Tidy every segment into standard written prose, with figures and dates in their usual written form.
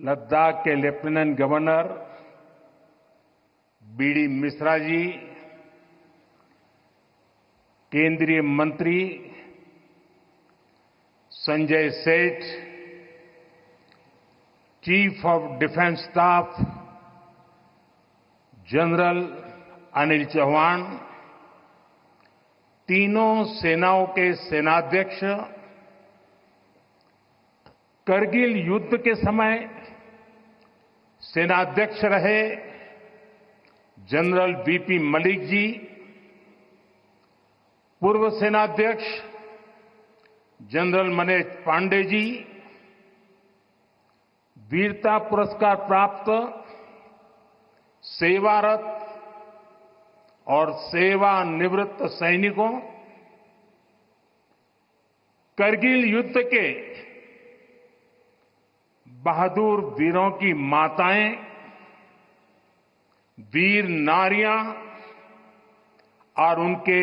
लद्दाख के lieutenant governor BD Mishra ji, केंद्रीय मंत्री Sanjay Seth, chief of defence staff general Anil Chauhan, तीनों सेनाओं के सेनाध्यक्ष, करगिल युद्ध के समय सेनाध्यक्ष रहे जनरल वीपी मलिक जी, पूर्व सेनाध्यक्ष जनरल मनोज पांडे जी, वीरता पुरस्कार प्राप्त सेवारत और सेवानिवृत्त सैनिकों, करगिल युद्ध के बहादुर वीरों की माताएं, वीर नारियां और उनके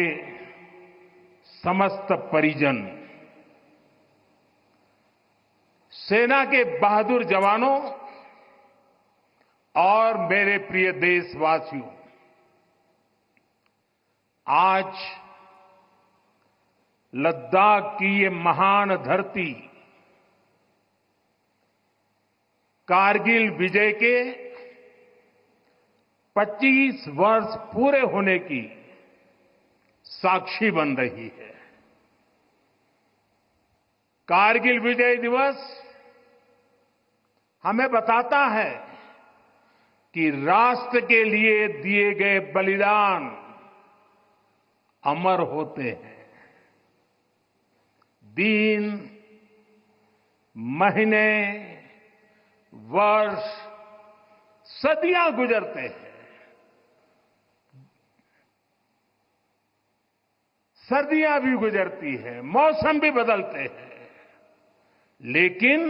समस्त परिजन, सेना के बहादुर जवानों और मेरे प्रिय देशवासियों, आज लद्दाख की ये महान धरती कारगिल विजय के 25 वर्ष पूरे होने की साक्षी बन रही है। कारगिल विजय दिवस हमें बताता है कि राष्ट्र के लिए दिए गए बलिदान अमर होते हैं। दिन, महीने, वर्ष, सदियां गुजरते हैं, सर्दियां भी गुजरती है, मौसम भी बदलते हैं, लेकिन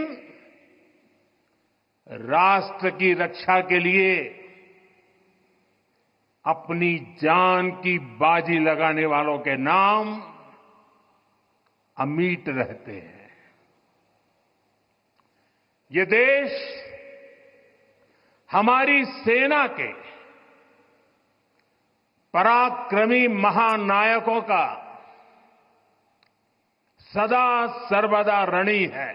राष्ट्र की रक्षा के लिए अपनी जान की बाजी लगाने वालों के नाम अमिट रहते हैं। ये देश हमारी सेना के पराक्रमी महानायकों का सदा सर्वदा ऋणी है।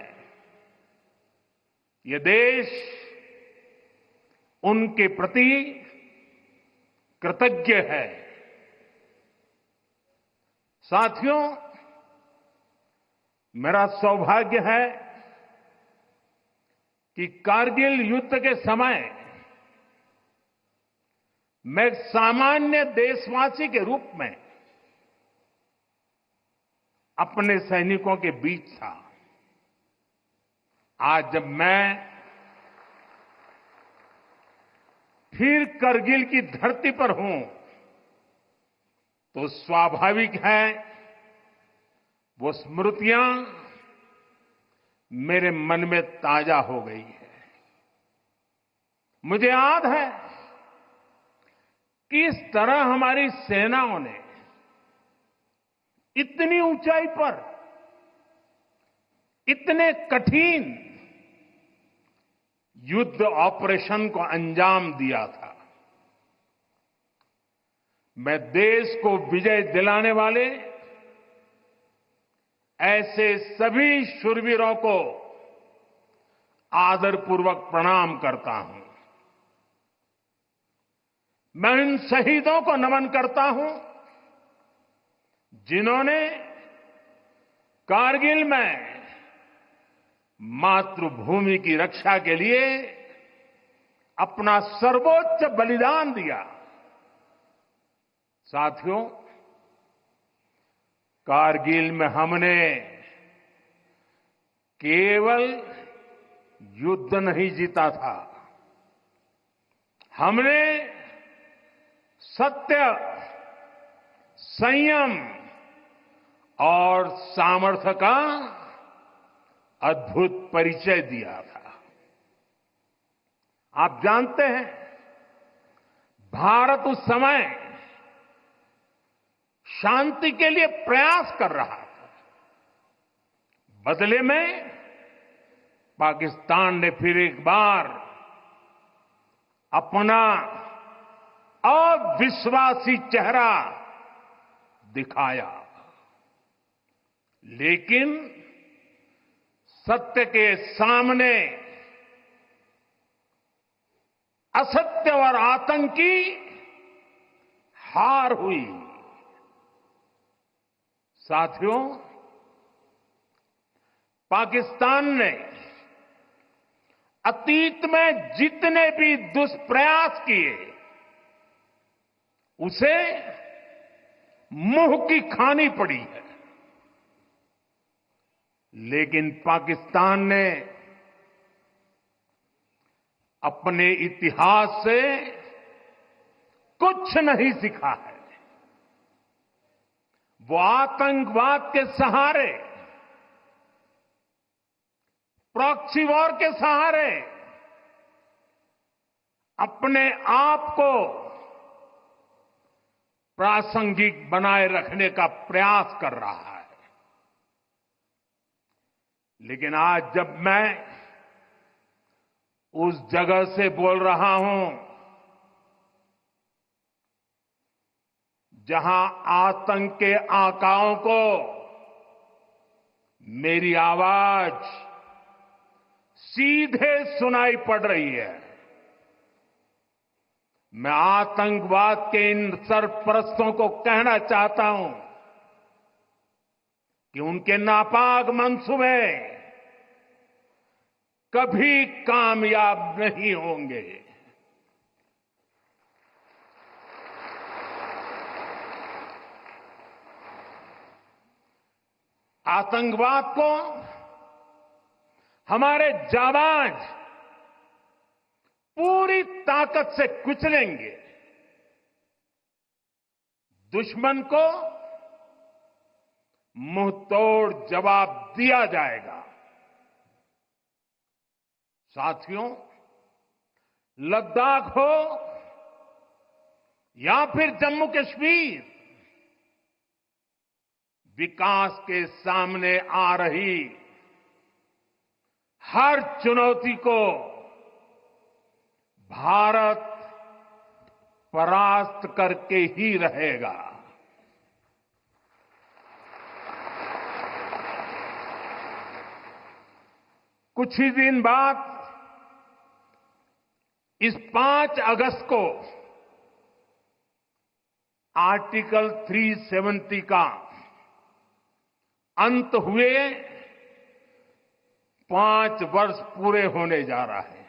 ये देश उनके प्रति कृतज्ञ है। साथियों, मेरा सौभाग्य है कि कारगिल युद्ध के समय मैं एक सामान्य देशवासी के रूप में अपने सैनिकों के बीच था। आज जब मैं फिर करगिल की धरती पर हूं, तो स्वाभाविक है वो स्मृतियां मेरे मन में ताजा हो गई है। मुझे याद है किस तरह हमारी सेनाओं ने इतनी ऊंचाई पर इतने कठिन युद्ध ऑपरेशन को अंजाम दिया था। मैं देश को विजय दिलाने वाले ऐसे सभी शूरवीरों को आदरपूर्वक प्रणाम करता हूं। मैं उन शहीदों को नमन करता हूं जिन्होंने कारगिल में मातृभूमि की रक्षा के लिए अपना सर्वोच्च बलिदान दिया। साथियों, कारगिल में हमने केवल युद्ध नहीं जीता था, हमने सत्य, संयम और सामर्थ्य का अद्भुत परिचय दिया था। आप जानते हैं, भारत उस समय शांति के लिए प्रयास कर रहा था। बदले में पाकिस्तान ने फिर एक बार अपना अविश्वासी चेहरा दिखाया, लेकिन सत्य के सामने असत्य और आतंकी हार हुई। साथियों, पाकिस्तान ने अतीत में जितने भी दुष्प्रयास किए उसे मुंह की खानी पड़ी है, लेकिन पाकिस्तान ने अपने इतिहास से कुछ नहीं सीखा है। वो आतंकवाद के सहारे, प्रॉक्सी वॉर के सहारे अपने आप को प्रासंगिक बनाए रखने का प्रयास कर रहा है। लेकिन आज जब मैं उस जगह से बोल रहा हूं जहां आतंक के आकाओं को मेरी आवाज सीधे सुनाई पड़ रही है, मैं आतंकवाद के इन सरपरस्तों को कहना चाहता हूं कि उनके नापाक मंसूबे कभी कामयाब नहीं होंगे। आतंकवाद को हमारे जाबाज पूरी ताकत से कुचलेंगे, दुश्मन को मुंहतोड़ जवाब दिया जाएगा। साथियों, लद्दाख हो या फिर जम्मू कश्मीर, विकास के सामने आ रही हर चुनौती को भारत परास्त करके ही रहेगा। कुछ ही दिन बाद इस 5 अगस्त को आर्टिकल 370 का अंत हुए 5 वर्ष पूरे होने जा रहा है।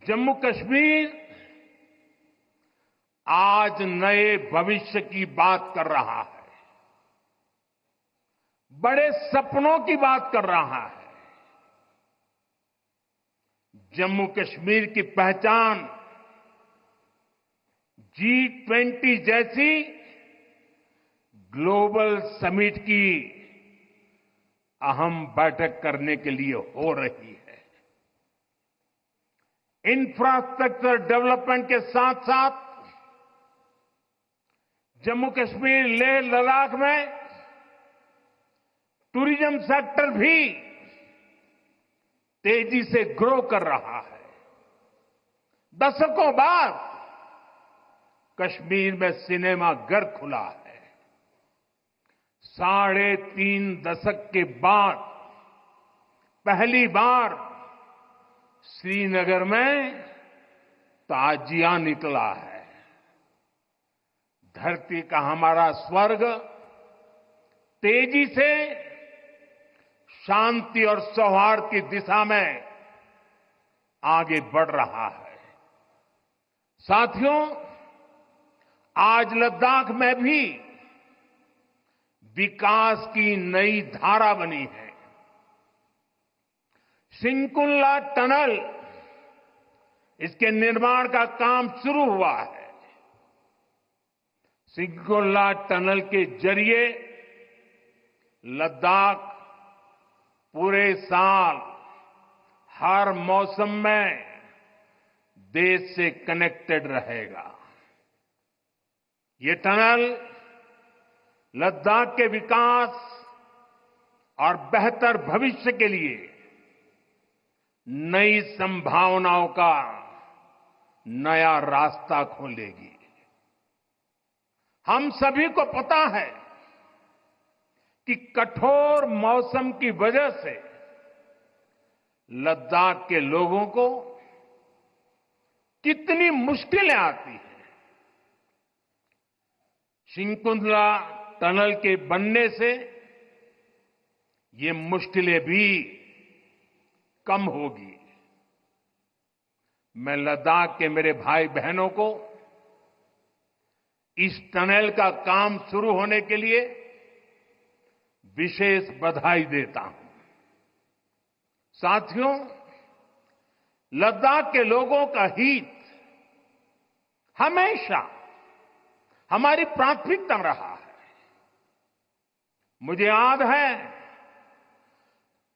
जम्मू कश्मीर आज नए भविष्य की बात कर रहा है, बड़े सपनों की बात कर रहा है। जम्मू कश्मीर की पहचान G20 जैसी ग्लोबल समिट की अहम बैठक करने के लिए हो रही है। इंफ्रास्ट्रक्चर डेवलपमेंट के साथ साथ जम्मू कश्मीर, लेह, लद्दाख में टूरिज्म सेक्टर भी तेजी से ग्रो कर रहा है। दशकों बाद कश्मीर में सिनेमा घर खुला है। 3.5 दशक के बाद पहली बार श्रीनगर में ताजिया निकला है। धरती का हमारा स्वर्ग तेजी से शांति और सौहार्द की दिशा में आगे बढ़ रहा है। साथियों, आज लद्दाख में भी विकास की नई धारा बनी है। सिंकुल्ला टनल, इसके निर्माण का काम शुरू हुआ है। सिंकुल्ला टनल के जरिए लद्दाख पूरे साल हर मौसम में देश से कनेक्टेड रहेगा। ये टनल लद्दाख के विकास और बेहतर भविष्य के लिए नई संभावनाओं का नया रास्ता खोलेगी। हम सभी को पता है कि कठोर मौसम की वजह से लद्दाख के लोगों को कितनी मुश्किलें आती हैं। सिंकुंतला टनल के बनने से ये मुश्किलें भी कम होगी। मैं लद्दाख के मेरे भाई बहनों को इस टनल का काम शुरू होने के लिए विशेष बधाई देता हूं। साथियों, लद्दाख के लोगों का हित हमेशा हमारी प्राथमिकता रहा है। मुझे याद है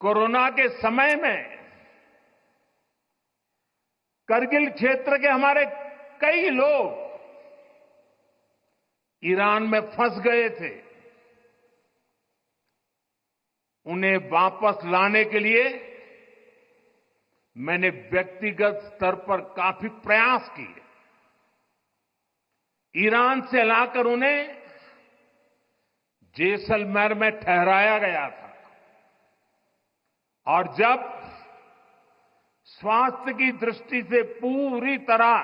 कोरोना के समय में करगिल क्षेत्र के हमारे कई लोग ईरान में फंस गए थे। उन्हें वापस लाने के लिए मैंने व्यक्तिगत स्तर पर काफी प्रयास किए। ईरान से लाकर उन्हें जैसलमेर में ठहराया गया था और जब स्वास्थ्य की दृष्टि से पूरी तरह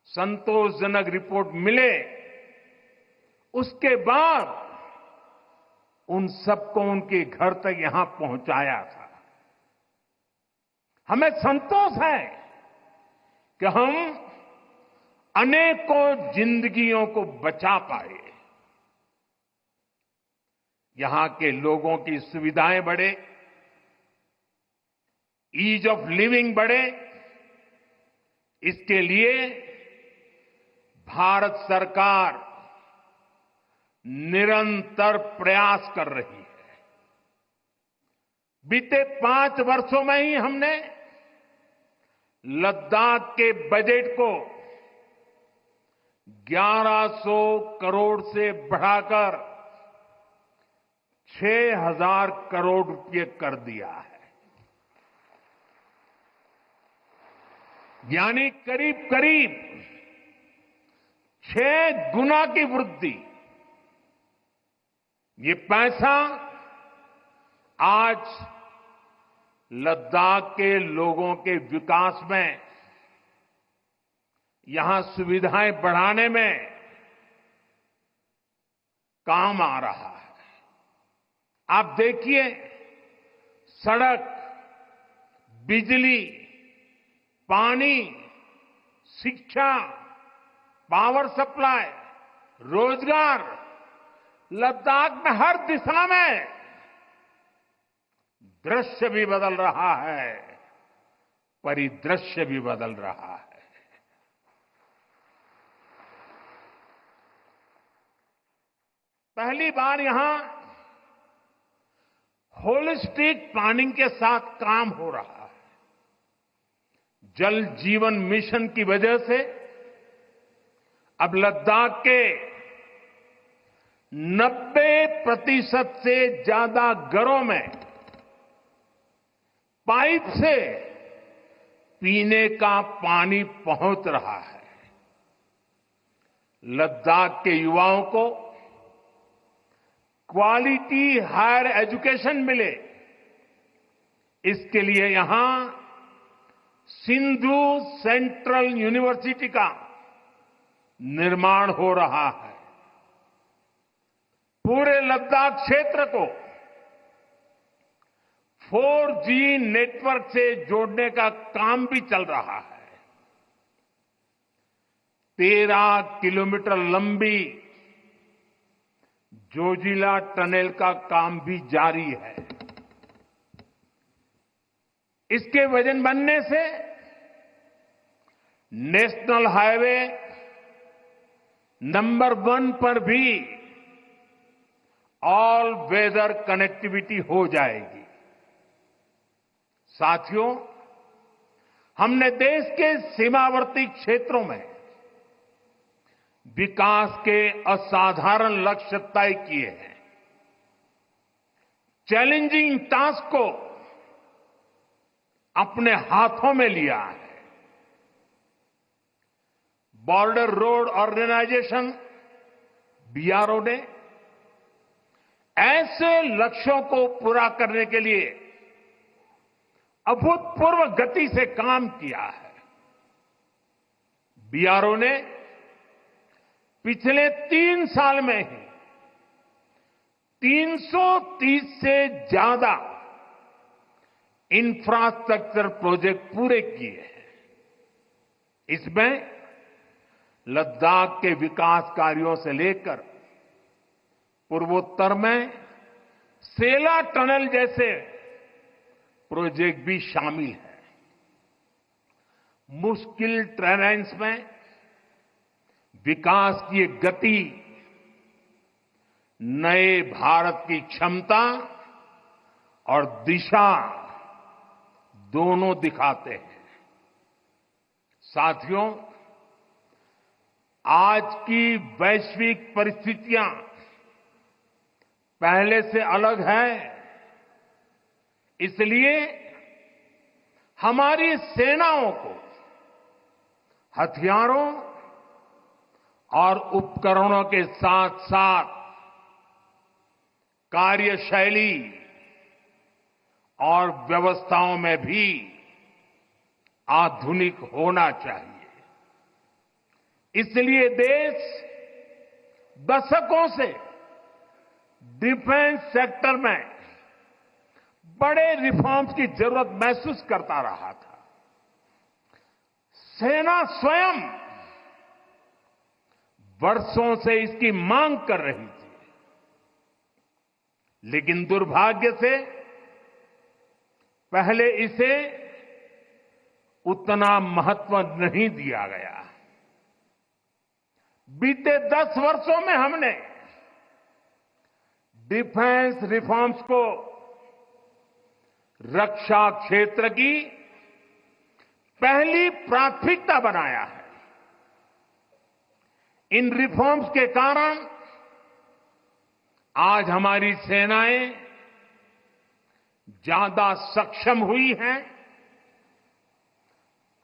संतोषजनक रिपोर्ट मिले, उसके बाद उन सबको उनके घर तक यहां पहुंचाया था। हमें संतोष है कि हम अनेकों जिंदगियों को बचा पाए। यहां के लोगों की सुविधाएं बढ़े, ईज ऑफ लिविंग बढ़े, इसके लिए भारत सरकार निरंतर प्रयास कर रही है। बीते 5 वर्षों में ही हमने लद्दाख के बजट को 1100 करोड़ से बढ़ाकर 6000 करोड़ रुपये कर दिया है। यानी करीब करीब 6 गुना की वृद्धि। ये पैसा आज लद्दाख के लोगों के विकास में, यहां सुविधाएं बढ़ाने में काम आ रहा है। आप देखिए, सड़क, बिजली, पानी, शिक्षा, पावर सप्लाई, रोजगार, लद्दाख में हर दिशा में दृश्य भी बदल रहा है, परिदृश्य भी बदल रहा है। पहली बार यहां होलिस्टिक प्लानिंग के साथ काम हो रहा है। जल जीवन मिशन की वजह से अब लद्दाख के 90% से ज्यादा घरों में पाइप से पीने का पानी पहुंच रहा है। लद्दाख के युवाओं को क्वालिटी हायर एजुकेशन मिले, इसके लिए यहां सिंधु सेंट्रल यूनिवर्सिटी का निर्माण हो रहा है। पूरे लद्दाख क्षेत्र को 4G नेटवर्क से जोड़ने का काम भी चल रहा है। 13 किलोमीटर लंबी जोजिला टनल का काम भी जारी है। इसके वजन बनने से नेशनल हाईवे नंबर 1 पर भी ऑल वेदर कनेक्टिविटी हो जाएगी। साथियों, हमने देश के सीमावर्ती क्षेत्रों में विकास के असाधारण लक्ष्य तय किए हैं। चैलेंजिंग टास्क को अपने हाथों में लिया है। बॉर्डर रोड ऑर्गेनाइजेशन बीआरओ ने ऐसे लक्ष्यों को पूरा करने के लिए अभूतपूर्व गति से काम किया है। बीआरओ ने पिछले 3 साल में ही 330 से ज्यादा इंफ्रास्ट्रक्चर प्रोजेक्ट पूरे किए हैं। इसमें लद्दाख के विकास कार्यों से लेकर पूर्वोत्तर में सेला टनल जैसे प्रोजेक्ट भी शामिल है। मुश्किल टेरेन्स में विकास की एक गति नए भारत की क्षमता और दिशा दोनों दिखाते हैं। साथियों, आज की वैश्विक परिस्थितियां पहले से अलग है। इसलिए हमारी सेनाओं को हथियारों और उपकरणों के साथ साथ कार्यशैली और व्यवस्थाओं में भी आधुनिक होना चाहिए। इसलिए देश दशकों से डिफेंस सेक्टर में बड़े रिफॉर्म्स की जरूरत महसूस करता रहा था। सेना स्वयं वर्षों से इसकी मांग कर रही थी, लेकिन दुर्भाग्य से पहले इसे उतना महत्व नहीं दिया गया। बीते 10 वर्षों में हमने डिफेंस रिफॉर्म्स को रक्षा क्षेत्र की पहली प्राथमिकता बनाया है। इन रिफॉर्म्स के कारण आज हमारी सेनाएं ज्यादा सक्षम हुई हैं,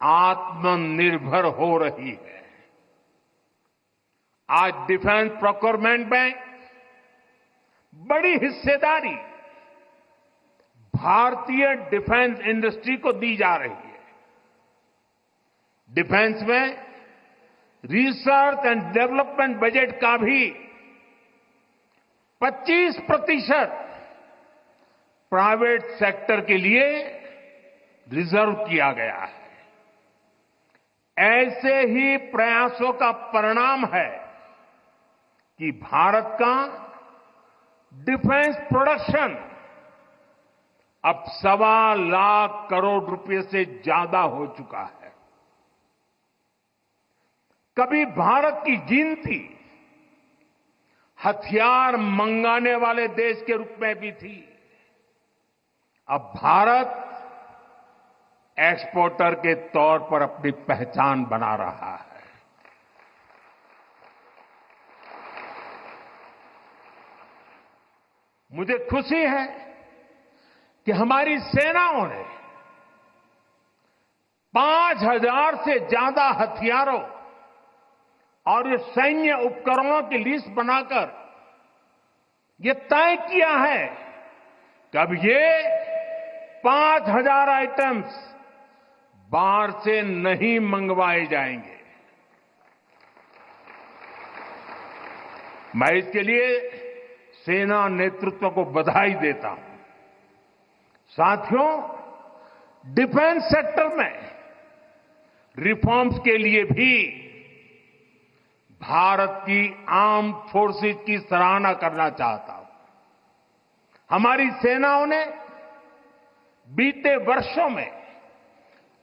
आत्मनिर्भर हो रही है। आज डिफेंस प्रोक्योरमेंट में बड़ी हिस्सेदारी भारतीय डिफेंस इंडस्ट्री को दी जा रही है। डिफेंस में रिसर्च एंड डेवलपमेंट बजट का भी 25% प्राइवेट सेक्टर के लिए रिजर्व किया गया है। ऐसे ही प्रयासों का परिणाम है कि भारत का डिफेंस प्रोडक्शन अब 1.25 लाख करोड़ रुपए से ज्यादा हो चुका है। कभी भारत की गिनती हथियार मंगाने वाले देश के रूप में भी थी। अब भारत एक्सपोर्टर के तौर पर अपनी पहचान बना रहा है। मुझे खुशी है कि हमारी सेनाओं ने 5,000 से ज्यादा हथियारों और ये सैन्य उपकरणों की लिस्ट बनाकर ये तय किया है कि अब ये 5,000 आइटम्स बाहर से नहीं मंगवाए जाएंगे। मैं इसके लिए सेना नेतृत्व को बधाई देता हूं। साथियों, डिफेंस सेक्टर में रिफॉर्म्स के लिए भी भारत की आर्म्ड फोर्सेस की सराहना करना चाहता हूं। हमारी सेनाओं ने बीते वर्षों में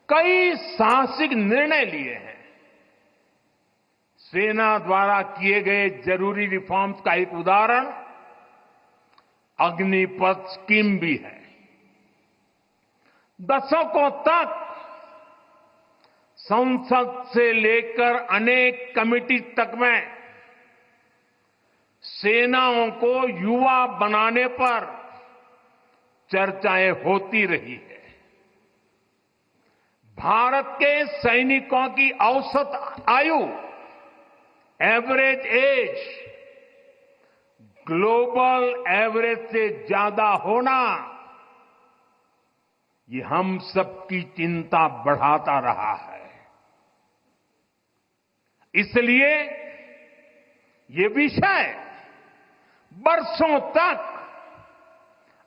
कई साहसिक निर्णय लिए हैं। सेना द्वारा किए गए जरूरी रिफॉर्म्स का एक उदाहरण अग्निपथ स्कीम भी है। दशकों तक संसद से लेकर अनेक कमेटी तक में सेनाओं को युवा बनाने पर चर्चाएं होती रही है। भारत के सैनिकों की औसत आयु, एवरेज एज, ग्लोबल एवरेज से ज्यादा होना, ये हम सबकी चिंता बढ़ाता रहा है। इसलिए ये विषय बरसों तक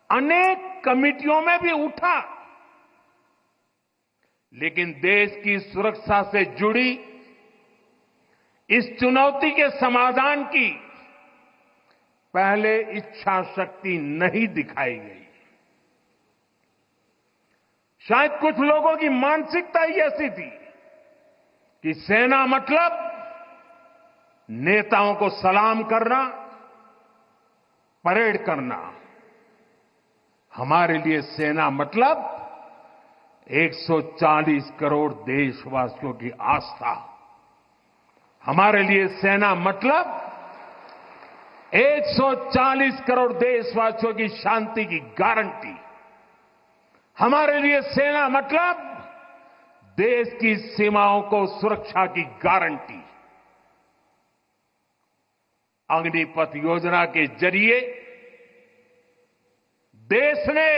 अनेक कमिटियों में भी उठा, लेकिन देश की सुरक्षा से जुड़ी इस चुनौती के समाधान की पहले इच्छा शक्ति नहीं दिखाई गई। शायद कुछ लोगों की मानसिकता ही ऐसी थी कि सेना मतलब नेताओं को सलाम करना, परेड करना। हमारे लिए सेना मतलब 140 करोड़ देशवासियों की आस्था। हमारे लिए सेना मतलब 140 करोड़ देशवासियों की शांति की गारंटी। हमारे लिए सेना मतलब देश की सीमाओं को सुरक्षा की गारंटी। अग्निपथ योजना के जरिए देश ने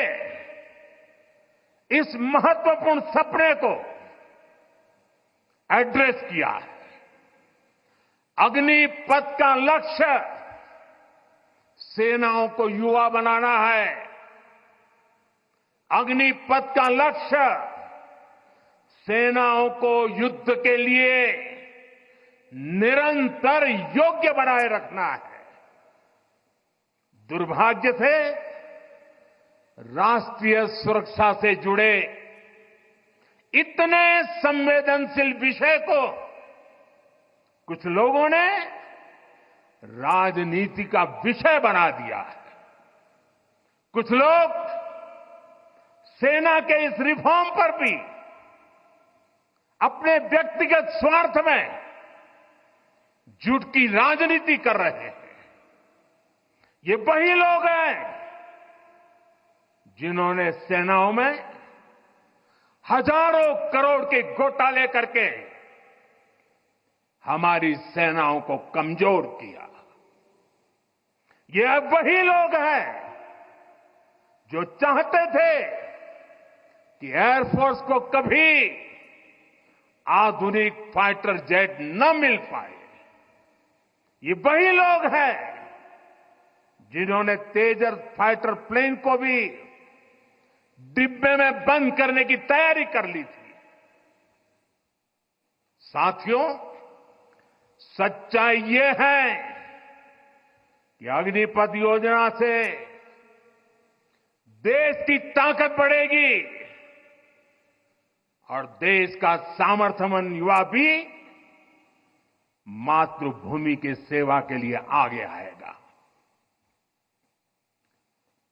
इस महत्वपूर्ण सपने को एड्रेस किया है। अग्निपथ का लक्ष्य सेनाओं को युवा बनाना है। अग्निपथ का लक्ष्य सेनाओं को युद्ध के लिए निरंतर योग्य बनाए रखना है। दुर्भाग्य से राष्ट्रीय सुरक्षा से जुड़े इतने संवेदनशील विषय को कुछ लोगों ने राजनीति का विषय बना दिया है। कुछ लोग सेना के इस रिफॉर्म पर भी अपने व्यक्तिगत स्वार्थ में झूठ की राजनीति कर रहे हैं। ये वही लोग हैं जिन्होंने सेनाओं में हजारों करोड़ के घोटाले करके हमारी सेनाओं को कमजोर किया। ये वही लोग हैं जो चाहते थे कि एयरफोर्स को कभी आधुनिक फाइटर जेट न मिल पाए। ये वही लोग हैं जिन्होंने तेजस फाइटर प्लेन को भी डिब्बे में बंद करने की तैयारी कर ली थी। साथियों, सच्चाई ये है कि अग्निपथ योजना से देश की ताकत बढ़ेगी और देश का सामर्थ्यवान युवा भी मातृभूमि की सेवा के लिए आगे आएगा।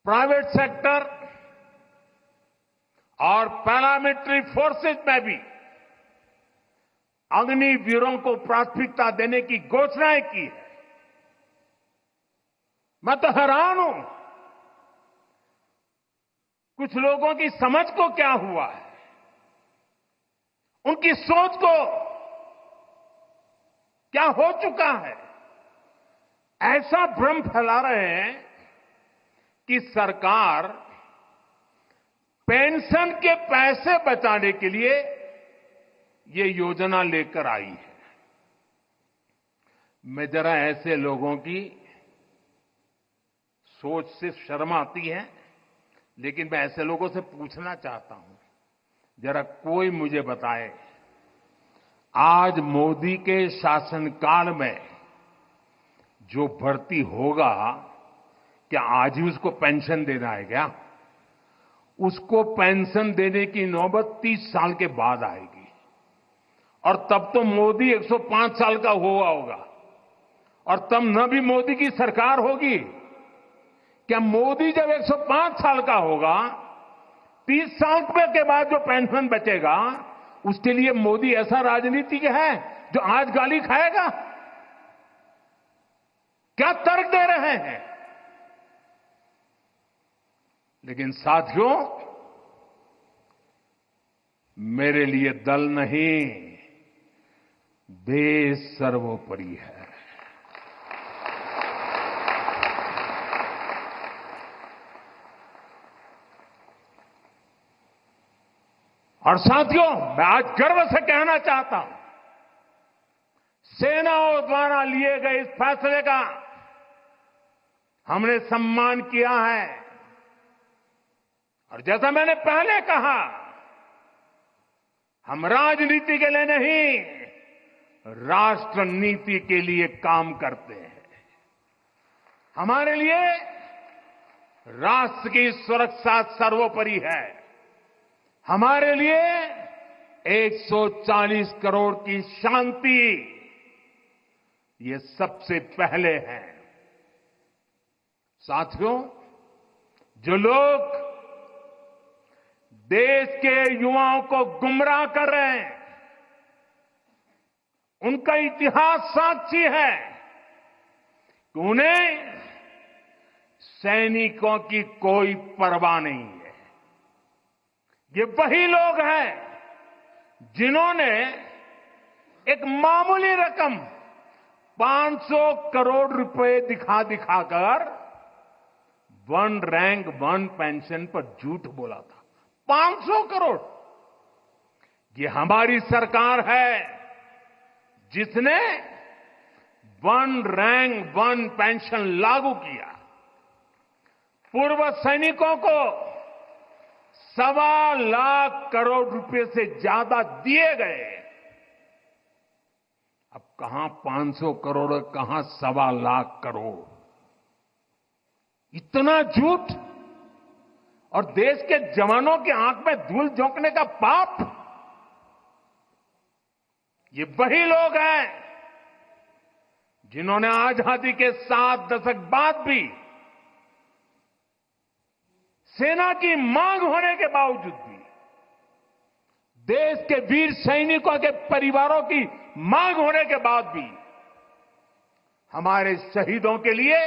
प्राइवेट सेक्टर और पैरामिलिट्री फोर्सेस में भी अग्निवीरों को प्राथमिकता देने की घोषणाएं की है। मैं तो हैरान हूं, कुछ लोगों की समझ को क्या हुआ है, उनकी सोच को क्या हो चुका है। ऐसा भ्रम फैला रहे हैं कि सरकार पेंशन के पैसे बचाने के लिए ये योजना लेकर आई है। मैं जरा ऐसे लोगों की सोच से शर्म आती है, लेकिन मैं ऐसे लोगों से पूछना चाहता हूं, जरा कोई मुझे बताए, आज मोदी के शासनकाल में जो भर्ती होगा, क्या आज ही उसको पेंशन देना है क्या? उसको पेंशन देने की नौबत 30 साल के बाद आएगी और तब तो मोदी 105 साल का हुआ होगा और तब न भी मोदी की सरकार होगी। क्या मोदी जब 105 साल का होगा, 30 साल के बाद जो पेंशन बचेगा उसके लिए मोदी ऐसा राजनीतिक है जो आज गाली खाएगा? क्या तर्क दे रहे हैं? लेकिन साथियों, मेरे लिए दल नहीं, देश सर्वोपरि है। और साथियों, मैं आज गर्व से कहना चाहता हूं, सेनाओं द्वारा लिए गए इस फैसले का हमने सम्मान किया है। और जैसा मैंने पहले कहा, हम राजनीति के लिए नहीं, राष्ट्र नीति के लिए काम करते हैं। हमारे लिए राष्ट्र की सुरक्षा सर्वोपरि है। हमारे लिए 140 करोड़ की शांति ये सबसे पहले है। साथियों, जो लोग देश के युवाओं को गुमराह कर रहे हैं, उनका इतिहास साक्षी है कि उन्हें सैनिकों की कोई परवाह नहीं है। ये वही लोग हैं जिन्होंने एक मामूली रकम 500 करोड़ रुपए दिखाकर वन रैंक वन पेंशन पर झूठ बोला था। 500 करोड़। ये हमारी सरकार है जिसने वन रैंक वन पेंशन लागू किया। पूर्व सैनिकों को 1.25 लाख करोड़ रुपए से ज्यादा दिए गए। अब कहां 500 करोड़, कहां 1.25 लाख करोड़। इतना झूठ और देश के जवानों की आंख में धूल झोंकने का पाप। ये वही लोग हैं जिन्होंने आजादी के 7 दशक बाद भी सेना की मांग होने के बावजूद भी, देश के वीर सैनिकों के परिवारों की मांग होने के बाद भी हमारे शहीदों के लिए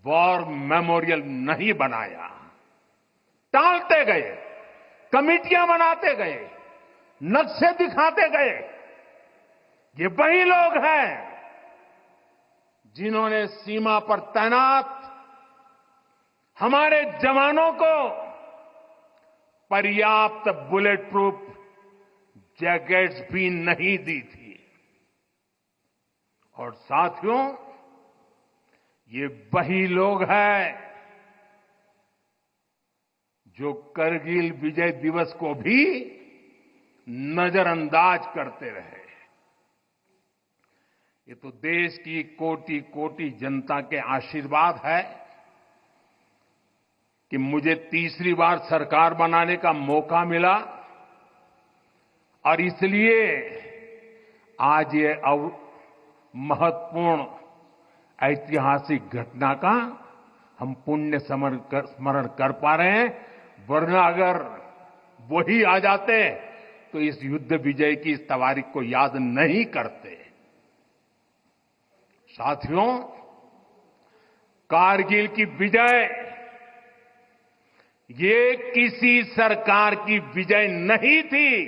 वॉर मेमोरियल नहीं बनाया। टालते गए, कमिटियां बनाते गए, नक्शे दिखाते गए। ये वही लोग हैं जिन्होंने सीमा पर तैनात हमारे जवानों को पर्याप्त बुलेट प्रूफ जैकेट्स भी नहीं दी थी। और साथियों, ये वही लोग हैं जो करगिल विजय दिवस को भी नजरअंदाज करते रहे। ये तो देश की कोटि कोटि जनता के आशीर्वाद है कि मुझे तीसरी बार सरकार बनाने का मौका मिला। और इसलिए आज ये महत्वपूर्ण ऐतिहासिक घटना का हम पुण्य स्मरण कर पा रहे हैं। वरना अगर वही आ जाते तो इस युद्ध विजय की इस तारीख को याद नहीं करते। साथियों, कारगिल की विजय ये किसी सरकार की विजय नहीं थी।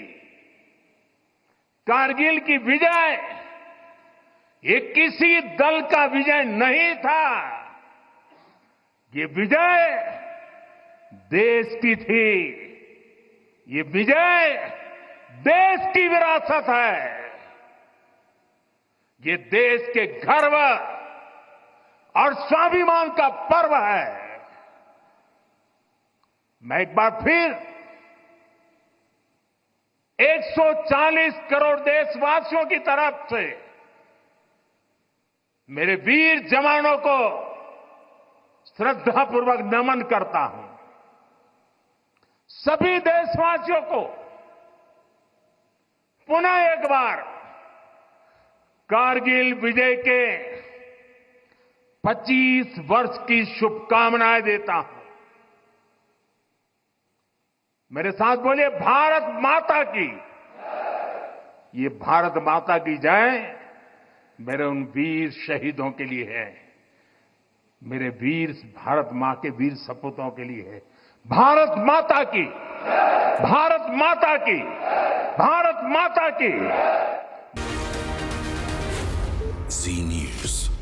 कारगिल की विजय ये किसी दल का विजय नहीं था। ये विजय देश की थी। ये विजय देश की विरासत है। ये देश के गर्व और स्वाभिमान का पर्व है। मैं एक बार फिर 140 करोड़ देशवासियों की तरफ से मेरे वीर जवानों को श्रद्धापूर्वक नमन करता हूं। सभी देशवासियों को पुनः एक बार कारगिल विजय के 25 वर्ष की शुभकामनाएं देता हूं। मेरे साथ बोलिए, भारत माता की। ये भारत माता की जय मेरे उन वीर शहीदों के लिए है मेरे वीर भारत मां के वीर सपूतों के लिए है। भारत माता की, भारत माता की, भारत माता की। जी न्यूज।